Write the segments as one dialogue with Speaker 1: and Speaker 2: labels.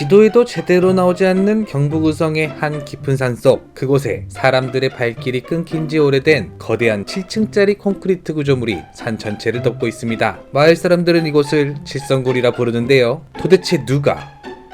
Speaker 1: 지도에도 제대로 나오지 않는 경북 의성의 한 깊은 산속, 그곳에 사람들의 발길이 끊긴 지 오래된 거대한 7층짜리 콘크리트 구조물이 산 전체를 덮고 있습니다. 마을 사람들은 이곳을 칠성굴이라 부르는데요. 도대체 누가,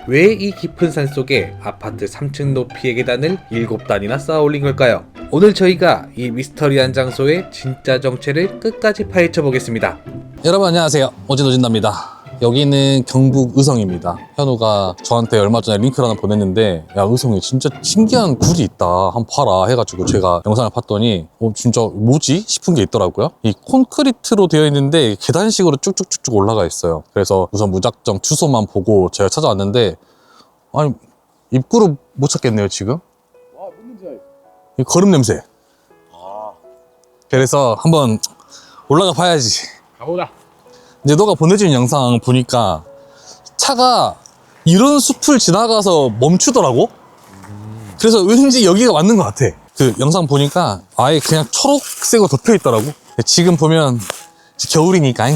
Speaker 1: 왜 이 깊은 산속에 아파트 3층 높이의 계단을 7단이나 쌓아 올린 걸까요? 오늘 저희가 이 미스터리한 장소의 진짜 정체를 끝까지 파헤쳐 보겠습니다.
Speaker 2: 여러분 안녕하세요, 오진오진답니다. 여기는 경북 의성입니다. 현우가 저한테 얼마 전에 링크를 하나 보냈는데, 야, 의성에 진짜 신기한 굴이 있다, 한번 봐라 해가지고 제가 영상을 봤더니 진짜 뭐지? 싶은 게 있더라고요. 이 콘크리트로 되어 있는데 계단식으로 쭉쭉쭉쭉 올라가 있어요. 그래서 우선 무작정 주소만 보고 제가 찾아왔는데, 아니, 입구를 못 찾겠네요 지금.
Speaker 3: 와, 뭔지 알지?
Speaker 2: 이 걸음 냄새. 그래서 한번 올라가 봐야지.
Speaker 3: 가보자.
Speaker 2: 이제 너가 보내준 영상 보니까 차가 이런 숲을 지나가서 멈추더라고. 그래서 왠지 여기가 맞는 것 같아. 그 영상 보니까 아예 그냥 초록색으로 덮여 있더라고. 지금 보면 이제 겨울이니까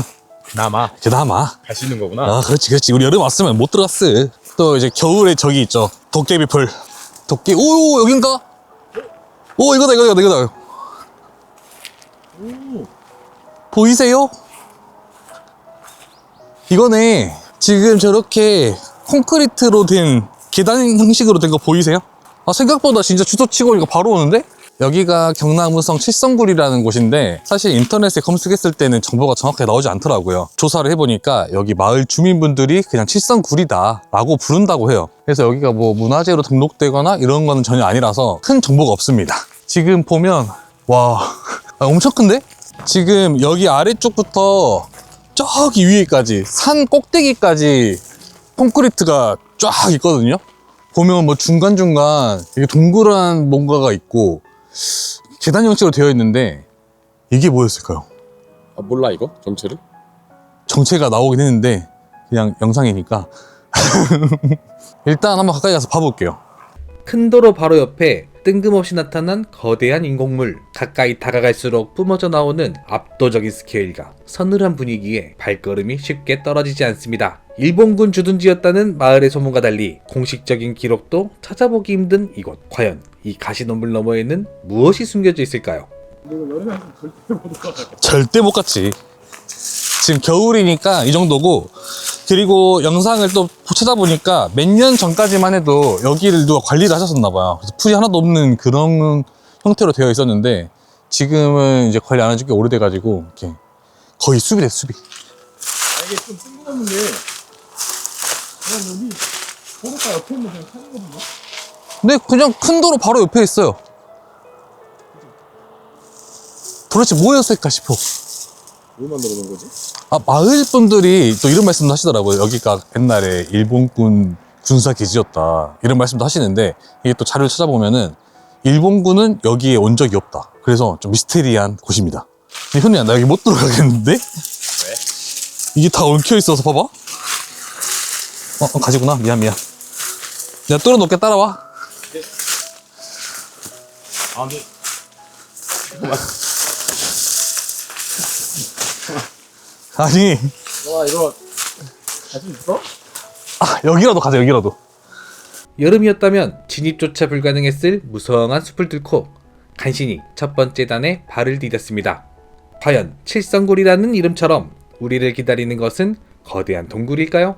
Speaker 3: 남아.
Speaker 2: 그나마.
Speaker 3: 갈 수 있는 거구나.
Speaker 2: 아, 그렇지. 우리 여름 왔으면 못 들어갔어. 또 이제 겨울에 저기 있죠, 도깨비풀. 오, 여긴가? 오, 이거다. 보이세요? 이거네. 지금 저렇게 콘크리트로 된 계단 형식으로 된 거 보이세요? 아, 생각보다 진짜 주소 치고 오니까 바로 오는데? 여기가 경남 의성 칠성굴이라는 곳인데, 사실 인터넷에 검색했을 때는 정보가 정확하게 나오지 않더라고요. 조사를 해보니까 여기 마을 주민분들이 그냥 칠성굴이다 라고 부른다고 해요. 그래서 여기가 뭐 문화재로 등록되거나 이런 거는 전혀 아니라서 큰 정보가 없습니다. 지금 보면 와, 엄청 큰데? 지금 여기 아래쪽부터 저기 위에까지, 산 꼭대기까지 콘크리트가 쫙 있거든요. 보면 뭐 중간중간 이게 동그란 뭔가가 있고 계단 형식으로 되어 있는데, 이게 뭐였을까요?
Speaker 3: 아, 몰라 이거? 정체를?
Speaker 2: 정체가 나오긴 했는데 그냥 영상이니까 일단 한번 가까이 가서 봐볼게요.
Speaker 1: 큰 도로 바로 옆에 뜬금없이 나타난 거대한 인공물, 가까이 다가갈수록 뿜어져 나오는 압도적인 스케일과 서늘한 분위기에 발걸음이 쉽게 떨어지지 않습니다. 일본군 주둔지였다는 마을의 소문과 달리 공식적인 기록도 찾아보기 힘든 이곳, 과연 이 가시덤불 너머에는 무엇이 숨겨져 있을까요?
Speaker 3: 이거 여름에 하면 절대 못 가.
Speaker 2: 절대 못 갔지. 지금 겨울이니까 이 정도고, 그리고 영상을 또 찾아보니까 몇 년 전까지만 해도 여기를 누가 관리를 하셨었나 봐요. 그래서 풀이 하나도 없는 그런 형태로 되어 있었는데, 지금은 이제 관리 안 해준 게 오래돼가지고 이렇게 거의 숲이 됐어, 숲이.
Speaker 3: 아, 이게 좀 뜬금없는 게 그냥 여기 도로가 옆에 있는 그냥 사는 거든요.
Speaker 2: 근데 그냥 큰 도로 바로 옆에 있어요. 도대체 뭐였을까 싶어.
Speaker 3: 뭘 만들어 놓은 거지?
Speaker 2: 아, 마을 분들이 또 이런 말씀도 하시더라고요. 여기가 옛날에 일본군 군사 기지였다, 이런 말씀도 하시는데, 이게 또 자료를 찾아보면은 일본군은 여기에 온 적이 없다. 그래서 좀 미스테리한 곳입니다. 근데 현우야, 나 여기 못 들어가겠는데?
Speaker 3: 왜?
Speaker 2: 이게 다 엉켜 있어서 봐봐. 가지구나. 미안. 내가 뚫어놓게, 따라와.
Speaker 3: 아, 네.
Speaker 2: 아니,
Speaker 3: 와, 이거 갈 수 있어?
Speaker 2: 여기라도 가자, 여기라도.
Speaker 1: 여름이었다면 진입조차 불가능했을 무성한 숲을 뚫고 간신히 첫 번째 단에 발을 디뎠습니다. 과연 칠성굴이라는 이름처럼 우리를 기다리는 것은 거대한 동굴일까요?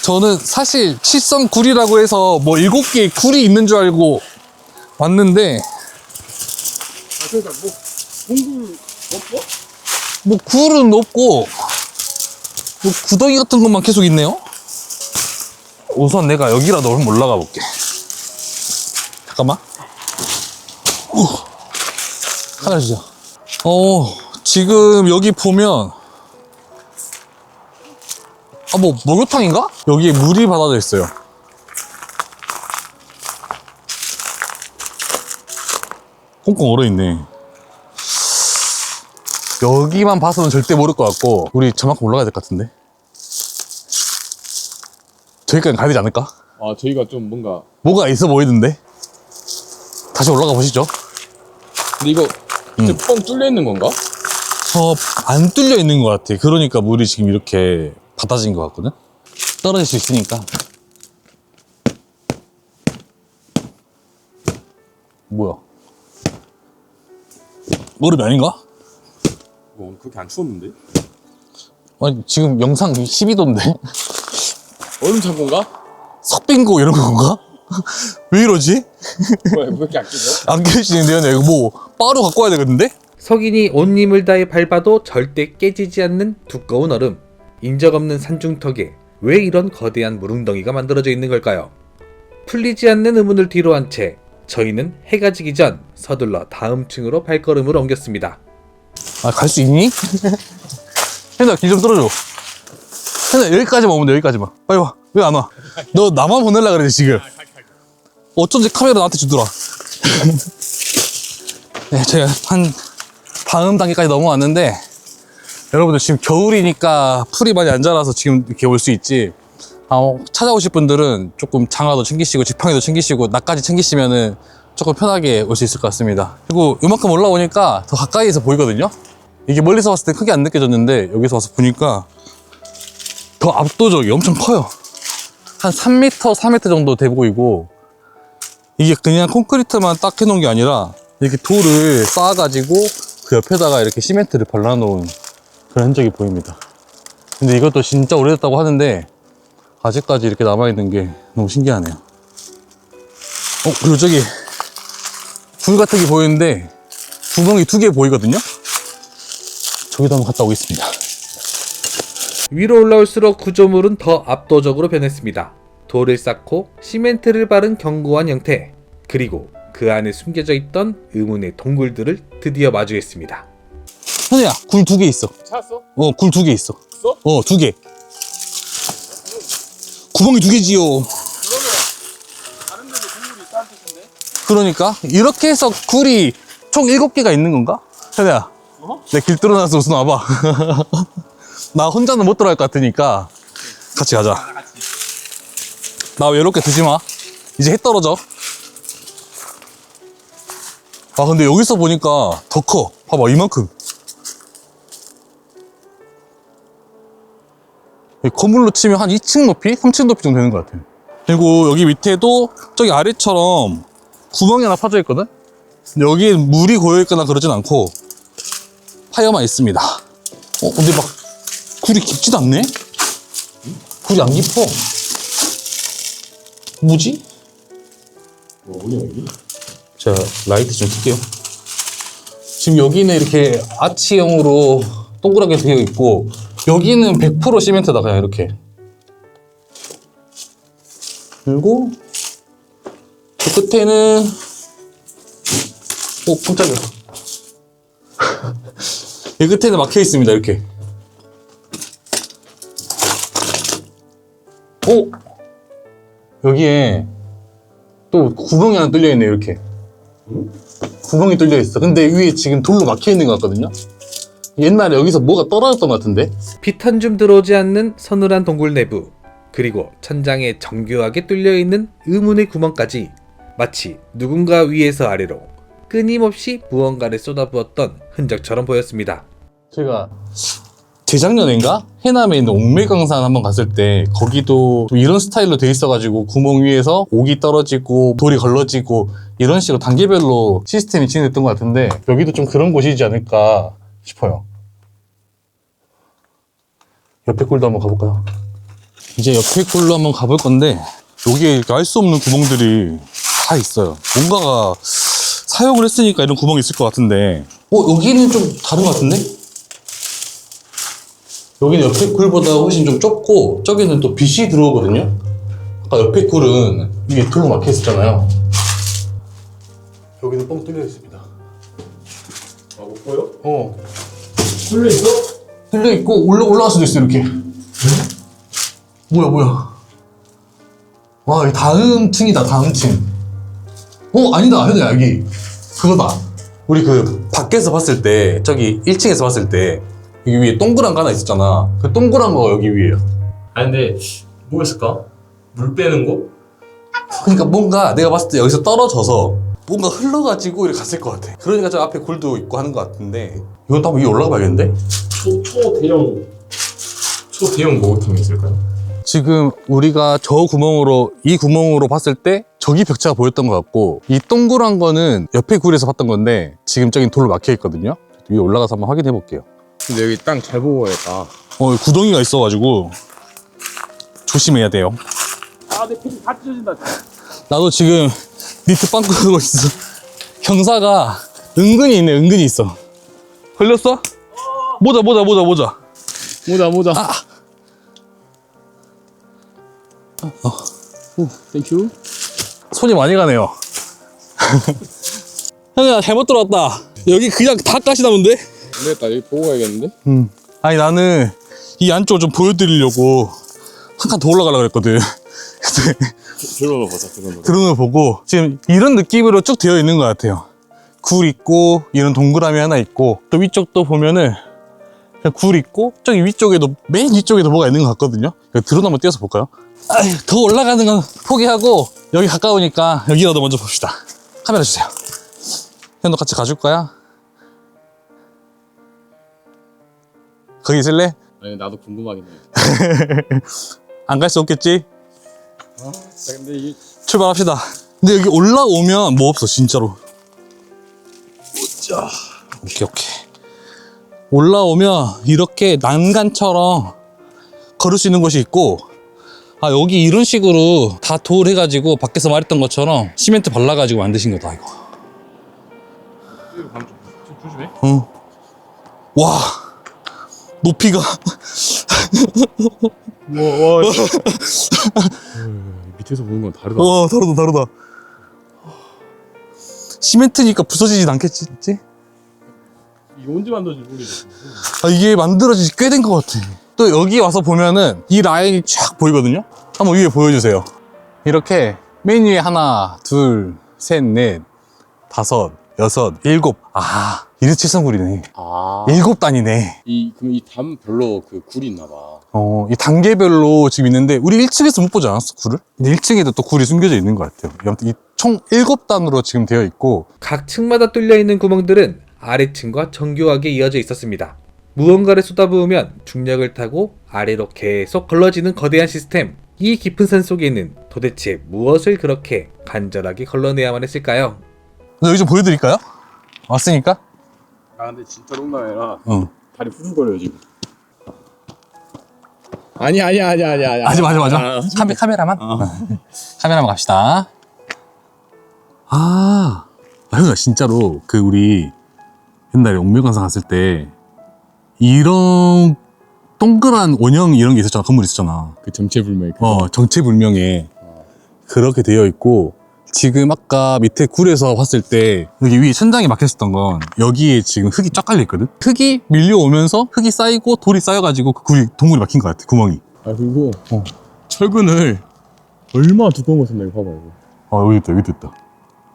Speaker 2: 저는 사실 칠성굴이라고 해서 뭐 7개의 굴이 있는 줄 알고 왔는데,
Speaker 3: 아, 그러니까 뭐 동굴 없어?
Speaker 2: 뭐 굴은 없고 뭐 구덩이 같은 것만 계속 있네요. 우선 내가 여기라도 한번 올라가 볼게. 잠깐만. 하나 주자. 지금 여기 보면 뭐 목욕탕인가? 여기에 물이 받아져 있어요. 꽁꽁 얼어있네. 여기만 봐서는 절대 모를 것 같고, 우리 저만큼 올라가야 될 것 같은데. 저기까지 가야 되지 않을까?
Speaker 3: 아, 저희가 좀 뭔가.
Speaker 2: 뭐가 있어 보이던데? 다시 올라가 보시죠.
Speaker 3: 근데 이거 진짜 뻥 뚫려 있는 건가?
Speaker 2: 안 뚫려 있는 것 같아. 그러니까 물이 지금 이렇게 받아진 것 같거든? 떨어질 수 있으니까. 뭐야? 얼음이 아닌가?
Speaker 3: 그렇게 안 추웠는데?
Speaker 2: 아니 지금 영상 12도인데?
Speaker 3: 얼음 찬 건가?
Speaker 2: 석빙고 이런 건가? 왜 이러지?
Speaker 3: 왜 이렇게 안 깨져?
Speaker 2: 안 깨지는데요? 내가 뭐 바로 갖고 와야 되겠는데?
Speaker 1: 석인이 온 힘을 다해 밟아도 절대 깨지지 않는 두꺼운 얼음. 인적 없는 산중턱에 왜 이런 거대한 물웅덩이가 만들어져 있는 걸까요? 풀리지 않는 의문을 뒤로 한 채 저희는 해가 지기 전 서둘러 다음 층으로 발걸음을 옮겼습니다.
Speaker 2: 아, 갈 수 있니? 혜나, 길 좀 뚫어줘. 혜나, 여기까지만 오면 돼, 여기까지만. 빨리 와. 왜 안 와? 너 나만 보내려고 그러지, 지금. 어쩐지 카메라 나한테 주더라. 네, 제가 한 다음 단계까지 넘어왔는데, 여러분들 지금 겨울이니까 풀이 많이 안 자라서 지금 이렇게 올 수 있지. 찾아오실 분들은 조금 장화도 챙기시고, 지팡이도 챙기시고, 나까지 챙기시면은 조금 편하게 올 수 있을 것 같습니다. 그리고 이만큼 올라오니까 더 가까이에서 보이거든요? 이게 멀리서 봤을 때 크게 안 느껴졌는데 여기서 와서 보니까 더 압도적이 엄청 커요. 한 3m, 4m 정도 돼 보이고, 이게 그냥 콘크리트만 딱 해놓은 게 아니라 이렇게 돌을 쌓아가지고 그 옆에다가 이렇게 시멘트를 발라놓은 그런 흔적이 보입니다. 근데 이것도 진짜 오래됐다고 하는데 아직까지 이렇게 남아있는 게 너무 신기하네요. 그리고 저기 불 같은 게 보이는데 구멍이 2개 보이거든요? 저기도 한번 갔다 오겠습니다.
Speaker 1: 위로 올라올수록 구조물은 더 압도적으로 변했습니다. 돌을 쌓고 시멘트를 바른 견고한 형태, 그리고 그 안에 숨겨져 있던 의문의 동굴들을 드디어 마주했습니다.
Speaker 2: 현우야, 굴 2개 있어.
Speaker 3: 찾았어?
Speaker 2: 굴 2개 있어.
Speaker 3: 있어?
Speaker 2: 2개. 구멍이 2개지요.
Speaker 3: 그러면 다른 데도 동물이 있다는 뜻인데?
Speaker 2: 그러니까 이렇게 해서 굴이 총 7개가 있는 건가? 현우야, 내 길 뚫어놔서 우선 와봐. 나 혼자는 못 들어갈 것 같으니까 같이 가자. 나 외롭게 두지 마. 이제 해 떨어져. 아, 근데 여기서 보니까 더 커. 봐봐, 이만큼. 건물로 치면 한 2층 높이? 3층 높이 정도 되는 것 같아요. 그리고 여기 밑에도 저기 아래처럼 구멍이 하나 파져 있거든? 근데 여기에 물이 고여있거나 그러진 않고 파여만 있습니다. 근데 막 굴이 깊지도 않네? 굴이 안 깊어. 뭐지?
Speaker 3: 뭐냐 여기?
Speaker 2: 자, 라이트 좀 켤게요. 지금 여기는 이렇게 아치형으로 동그랗게 되어 있고, 여기는 100% 시멘트다, 그냥 이렇게. 그리고 그 끝에는 깜짝이야. 이 끝에는 막혀 있습니다, 이렇게. 여기에 또 구멍이 하나 뚫려 있네, 이렇게. 구멍이 뚫려 있어. 근데 위에 지금 돌로 막혀 있는 것 같거든요. 옛날에 여기서 뭐가 떨어졌던 것 같은데.
Speaker 1: 빛 한 줌 들어오지 않는 서늘한 동굴 내부, 그리고 천장에 정교하게 뚫려 있는 의문의 구멍까지 마치 누군가 위에서 아래로 끊임없이 무언가를 쏟아부었던 흔적처럼 보였습니다.
Speaker 2: 제가 재작년인가? 해남에 있는 옥매강산 한번 갔을 때 거기도 좀 이런 스타일로 돼 있어가지고 구멍 위에서 옥이 떨어지고 돌이 걸러지고 이런 식으로 단계별로 시스템이 진행됐던 것 같은데, 여기도 좀 그런 곳이지 않을까 싶어요. 옆에 굴도 한번 가볼까요? 이제 옆에 굴로 한번 가볼 건데, 여기에 알 수 없는 구멍들이 다 있어요. 뭔가가 사용을 했으니까 이런 구멍이 있을 것 같은데, 여기는 좀 다른 것 같은데? 여기는 옆에 굴보다 훨씬 좀 좁고, 저기는 또 빛이 들어오거든요? 아까 옆에 굴은 위에 돌로 막혀 있었잖아요. 여기는 뻥 뚫려 있습니다.
Speaker 3: 못 보여?
Speaker 2: 뚫려 있어? 뚫려 있고, 올라갈 수도 있어, 이렇게. 뭐야. 와, 이 다음 층이다, 다음 층. 아니다, 현우야, 여기. 그거다. 우리 그, 밖에서 봤을 때, 저기 1층에서 봤을 때, 여기 위에 동그란 거 하나 있었잖아. 그 동그란 거가 여기 위에요.
Speaker 3: 근데 뭐였을까? 물 빼는 거?
Speaker 2: 그러니까 뭔가 내가 봤을 때 여기서 떨어져서 뭔가 흘러가지고 이렇게 갔을 것 같아. 그러니까 저 앞에 굴도 있고 하는 것 같은데, 이건 또 한번 위에 올라가 봐야겠는데?
Speaker 3: 초대형 목욕탕이 있을까요?
Speaker 2: 지금 우리가 이 구멍으로 봤을 때 저기 벽체가 보였던 것 같고, 이 동그란 거는 옆에 굴에서 봤던 건데 지금 저긴 돌로 막혀 있거든요. 위에 올라가서 한번 확인해 볼게요.
Speaker 3: 근데 여기 땅 잘 보고 가야겠다.
Speaker 2: 구덩이가 있어가지고 조심해야 돼요.
Speaker 3: 아, 내 필이 다 찢어진다.
Speaker 2: 나도 지금 니트 빵꾸 들고 있어. 경사가 은근히 있네, 은근히 있어. 걸렸어? 모자.
Speaker 3: 모자. 오, 땡큐.
Speaker 2: 손이 많이 가네요. 형아, 잘못 들어왔다. 여기 그냥 다 가시나본데?
Speaker 3: 안 되겠다. 여기 보고 가야겠는데?
Speaker 2: 아니, 나는 이 안쪽을 좀 보여드리려고 한 칸 더 올라가려고 그랬거든. 근데
Speaker 3: 들어가 보자, 들어가.
Speaker 2: 드론을 보고 지금 이런 느낌으로 쭉 되어 있는 것 같아요. 굴 있고, 이런 동그라미 하나 있고, 또 위쪽도 보면은 그냥 굴 있고, 저기 위쪽에도, 맨 위쪽에도 뭐가 있는 것 같거든요. 드론 한번 띄워서 볼까요? 아유, 더 올라가는 건 포기하고 여기 가까우니까 여기라도 먼저 봅시다. 카메라 주세요. 형도 같이 가줄 거야? 거기 있을래?
Speaker 3: 아니, 나도 궁금하긴 해.
Speaker 2: 안 갈 수 없겠지?
Speaker 3: 근데 이게
Speaker 2: 출발합시다. 근데 여기 올라오면 뭐 없어, 진짜로. 오케이. 올라오면 이렇게 난간처럼 걸을 수 있는 곳이 있고, 아, 여기 이런 식으로 다 돌 해가지고 밖에서 말했던 것처럼 시멘트 발라가지고 만드신 거다, 이거.
Speaker 3: 조심해.
Speaker 2: 응. 와, 높이가.
Speaker 3: 와. 밑에서 보는 건 다르다.
Speaker 2: 와, 다르다. 시멘트니까 부서지진 않겠지?
Speaker 3: 이게 언제 만들어진지 모르겠어.
Speaker 2: 아, 이게 만들어진 지 꽤 된 것 같아. 또 여기 와서 보면은 이 라인이 쫙 보이거든요? 한번 위에 보여주세요. 이렇게 맨 위에 하나, 둘, 셋, 넷, 다섯, 여섯, 일곱. 아, 127성굴이네.
Speaker 3: 아.
Speaker 2: 7단이네.
Speaker 3: 그럼 이 담별로 그 굴이 있나 봐.
Speaker 2: 이 단계별로 지금 있는데, 우리 1층에서 못 보지 않았어, 굴을? 근데 1층에도 또 굴이 숨겨져 있는 것 같아요. 아무튼 이 총 7단으로 지금 되어 있고,
Speaker 1: 각 층마다 뚫려 있는 구멍들은 아래층과 정교하게 이어져 있었습니다. 무언가를 쏟아부으면 중력을 타고 아래로 계속 걸러지는 거대한 시스템. 이 깊은 산 속에는 도대체 무엇을 그렇게 간절하게 걸러내야만 했을까요?
Speaker 2: 여기 좀 보여드릴까요? 왔으니까?
Speaker 3: 아, 근데 진짜 농담 아니라
Speaker 2: 응.
Speaker 3: 다리 후들거려요, 지금. 아니야.
Speaker 2: 맞아. 카메라만? 카메라만 갑시다. 형아, 진짜로, 우리 옛날에 옥묘관상 갔을 때, 이런 동그란 원형 이런 게 있었잖아. 건물 있었잖아.
Speaker 3: 그 정체불명.
Speaker 2: 정체불명에 그렇게 되어 있고, 지금 아까 밑에 굴에서 봤을 때 여기 위에 천장이 막혔었던 건 여기에 지금 흙이 쫙 깔려 있거든. 흙이 밀려오면서 흙이 쌓이고 돌이 쌓여가지고 그 동굴이 막힌 것 같아, 구멍이.
Speaker 3: 아, 그리고 철근을 얼마나 두꺼운 걸 썼나, 이거 봐봐, 이거.
Speaker 2: 여기 있다.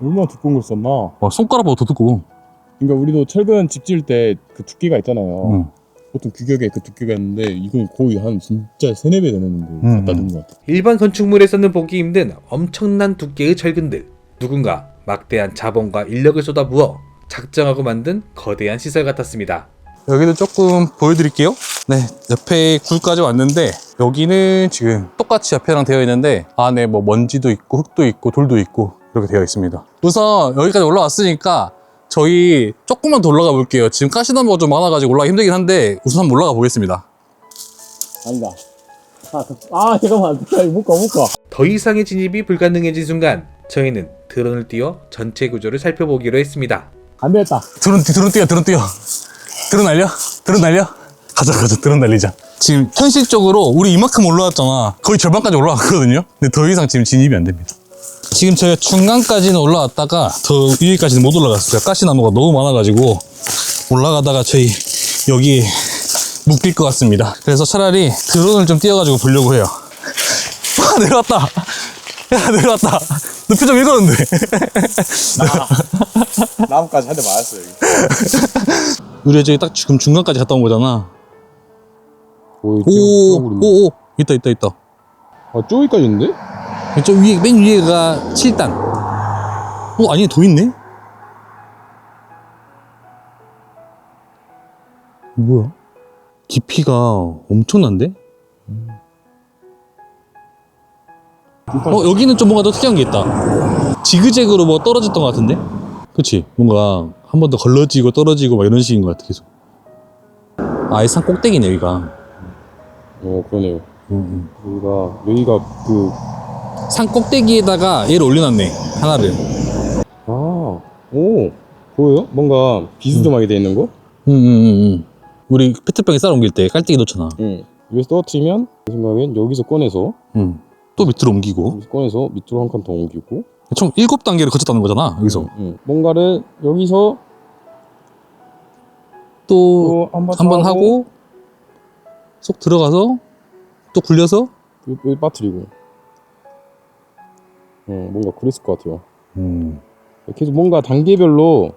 Speaker 3: 얼마나 두꺼운 걸 썼나.
Speaker 2: 손가락보다 더 두꺼워.
Speaker 3: 그러니까 우리도 철근 집 지을 때 그 두께가 있잖아요.
Speaker 2: 응.
Speaker 3: 보통 규격에 그 두께가 있는데 이건 거의 한 진짜 3-4배 되는 걸 갖다 둔 것 같아.
Speaker 1: 일반 건축물에서는 보기 힘든 엄청난 두께의 철근들. 누군가 막대한 자본과 인력을 쏟아부어 작정하고 만든 거대한 시설 같았습니다.
Speaker 2: 여기도 조금 보여드릴게요. 네, 옆에 굴까지 왔는데 여기는 지금 똑같이 옆에랑 되어 있는데 안에 뭐 먼지도 있고 흙도 있고 돌도 있고 이렇게 되어 있습니다. 우선 여기까지 올라왔으니까 저희 조금만 더 올라가 볼게요. 지금 가시나무가 좀 많아가지고 올라가기 힘들긴 한데 우선 한번 올라가 보겠습니다.
Speaker 3: 아니다. 잠깐만. 못 가.
Speaker 1: 더 이상의 진입이 불가능해진 순간 저희는 드론을 띄워 전체 구조를 살펴보기로 했습니다.
Speaker 3: 안 되겠다.
Speaker 2: 드론 뛰어. 드론 날려. 가자, 드론 날리자. 지금 현실적으로 우리 이만큼 올라왔잖아. 거의 절반까지 올라왔거든요. 근데 더 이상 지금 진입이 안 됩니다. 지금 저희가 중간까지는 올라왔다가 더 위에까지는 못 올라갔어요. 가시나무가 너무 많아가지고 올라가다가 저희 여기 묶일 것 같습니다. 그래서 차라리 드론을 좀 띄워가지고 보려고 해요. 내려왔다. 너 표정 읽었는데.
Speaker 3: 나무까지 한 대 맞았어, 여기.
Speaker 2: 우리 저기 딱 지금 중간까지 갔다 온 거잖아.
Speaker 3: 오.
Speaker 2: 있다.
Speaker 3: 아, 저기까지 있는데?
Speaker 2: 저 위에, 맨 위에가 7단. 아니, 더 있네? 뭐야? 깊이가 엄청난데? 여기는 좀 뭔가 더 특이한 게 있다. 지그재그로 뭐 떨어졌던 것 같은데? 그치? 뭔가 한 번 더 걸러지고 떨어지고 막 이런 식인 것 같아, 계속. 아예 산 꼭대기네, 여기가.
Speaker 3: 그러네요. 여기가 그
Speaker 2: 산 꼭대기에다가 얘를 올려놨네, 하나를.
Speaker 3: 오, 보여요? 뭔가 비스듬하게 돼 있는 거?
Speaker 2: 우리 페트병에 쌀 옮길 때 깔때기 넣잖아.
Speaker 3: 여기서 떨어뜨리면 제 생각엔 여기서 꺼내서
Speaker 2: 또 밑으로 옮기고.
Speaker 3: 여기서 꺼내서 밑으로 한 칸 더 옮기고
Speaker 2: 총 7단계를 거쳤다는 거잖아, 여기서.
Speaker 3: 뭔가를 여기서
Speaker 2: 또
Speaker 3: 한
Speaker 2: 한 번 하고 쏙 들어가서 또 굴려서
Speaker 3: 여기 빠뜨리고 뭔가 그랬을 것 같아요. 계속 뭔가 단계별로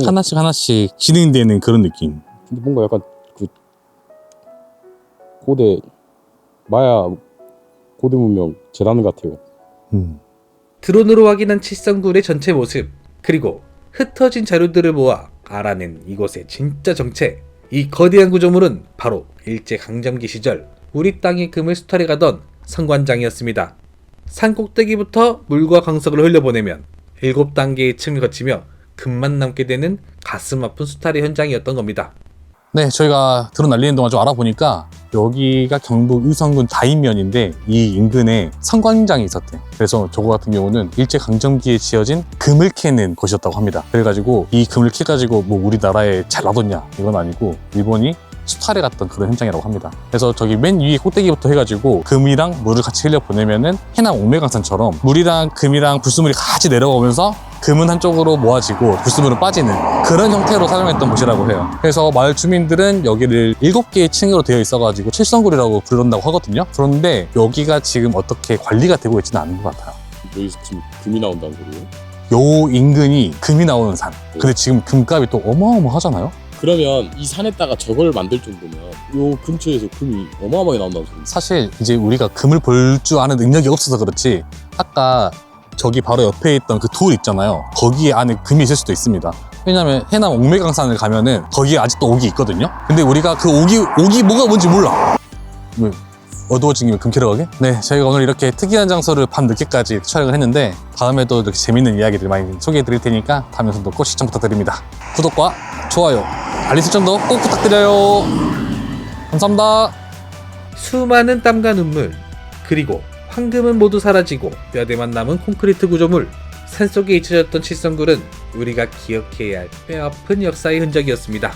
Speaker 2: 하나씩 하나씩 진행되는 그런 느낌.
Speaker 3: 근데 뭔가 약간 그 고대 마야 고대 문명 재단 같아요.
Speaker 1: 드론으로 확인한 칠성굴의 전체 모습, 그리고 흩어진 자료들을 모아 알아낸 이곳의 진짜 정체. 이 거대한 구조물은 바로 일제강점기 시절 우리 땅의 금을 수탈해 가던 성관장이었습니다. 산 꼭대기부터 물과 광석을 흘려보내면 7단계의 층을 거치며 금만 남게 되는 가슴 아픈 수탈의 현장이었던 겁니다.
Speaker 2: 네, 저희가 드론 날리는 동안 좀 알아보니까 여기가 경북 의성군 다인면인데 이 인근에 성광장이 있었대. 그래서 저거 같은 경우는 일제강점기에 지어진 금을 캐는 곳이었다고 합니다. 그래가지고 이 금을 캐가지고 뭐 우리나라에 잘 놔뒀냐 이건 아니고 일본이 수탈해 갔던 그런 현장이라고 합니다. 그래서 저기 맨 위에 꼭대기부터 해가지고 금이랑 물을 같이 흘려 보내면은 해남 옥매강산처럼 물이랑 금이랑 불순물이 같이 내려오면서 금은 한쪽으로 모아지고 불순물은 빠지는 그런 형태로 사용했던 곳이라고 해요. 그래서 마을 주민들은 여기를 7개의 층으로 되어 있어가지고 칠성굴이라고 부른다고 하거든요. 그런데 여기가 지금 어떻게 관리가 되고 있지는 않은 것 같아요.
Speaker 3: 여기서 지금 금이 나온다는 소리예요?
Speaker 2: 요 인근이 금이 나오는 산. 근데 지금 금값이 또 어마어마하잖아요.
Speaker 3: 그러면 이 산에다가 저걸 만들 정도면 요 근처에서 금이 어마어마하게 나온다는 소리예요.
Speaker 2: 사실 이제 우리가 금을 볼 줄 아는 능력이 없어서 그렇지 아까 저기 바로 옆에 있던 그 돌 있잖아요. 거기에 안에 금이 있을 수도 있습니다. 왜냐면 해남 옥매강산을 가면은 거기에 아직도 옥이 있거든요. 근데 우리가 그 옥이 뭐가 뭔지 몰라. 왜 어두워진 김에 금 캐러 가게? 네, 저희가 오늘 이렇게 특이한 장소를 밤 늦게까지 촬영을 했는데 다음에도 이렇게 재밌는 이야기들 많이 소개해 드릴 테니까 다음 영상도 꼭 시청 부탁드립니다. 구독과 좋아요, 알림 설정도 꼭 부탁드려요. 감사합니다.
Speaker 1: 수많은 땀과 눈물, 그리고 황금은 모두 사라지고 뼈대만 남은 콘크리트 구조물. 산속에 잊혀졌던 칠성굴은 우리가 기억해야 할 뼈아픈 역사의 흔적이었습니다.